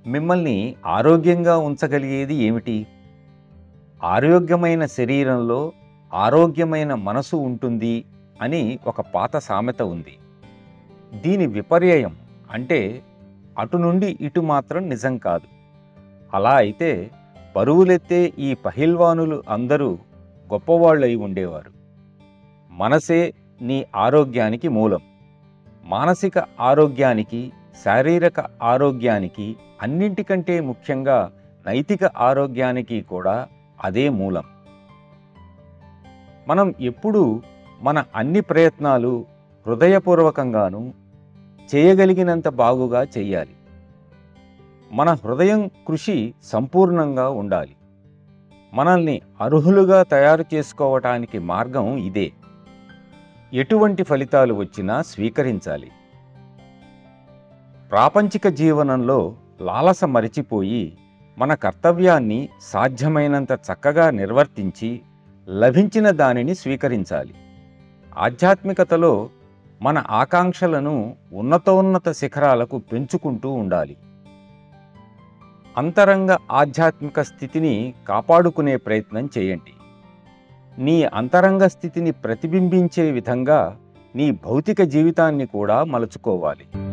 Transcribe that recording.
మిమ్మల్ని ఆరోగ్యంగా ఉంచగలిగేది ఏమిటి? ఆరోగ్యమైన శరీరంలో ఆరోగ్యమైన మనసు ఉంటుంది అని ఒక పాత సామెత ఉంది. దీని విపర్యయం అంటే అటు నుండి ఇటు మాత్రం నిజం కాదు. అలా అయితే బరువులెత్తే ఈ పహిల్వానులు అందరూ గొప్పవాళ్ళై ఉండేవారు. మనసే నీ ఆరోగ్యానికి మూలం. మానసిక ఆరోగ్యానికి, శారీరక ఆరోగ్యానికి, అన్నింటికంటే ముఖ్యంగా నైతిక ఆరోగ్యానికి కూడా అదే మూలం. మనం ఎప్పుడూ మన అన్ని ప్రయత్నాలు హృదయపూర్వకంగాను చేయగలిగినంత బాగుగా చెయ్యాలి. మన హృదయం కృషి సంపూర్ణంగా ఉండాలి. మనల్ని అర్హులుగా తయారు చేసుకోవటానికి మార్గం ఇదే. ఎటువంటి ఫలితాలు వచ్చినా స్వీకరించాలి. ప్రాపంచిక జీవనంలో లాలస మరిచిపోయి మన కర్తవ్యాన్ని సాధ్యమైనంత చక్కగా నిర్వర్తించి లభించిన దానిని స్వీకరించాలి. ఆధ్యాత్మికతలో మన ఆకాంక్షలను ఉన్నతోన్నత శిఖరాలకు పెంచుకుంటూ ఉండాలి. అంతరంగ ఆధ్యాత్మిక స్థితిని కాపాడుకునే ప్రయత్నం చేయండి. నీ అంతరంగ స్థితిని ప్రతిబింబించే విధంగా నీ భౌతిక జీవితాన్ని కూడా మలుచుకోవాలి.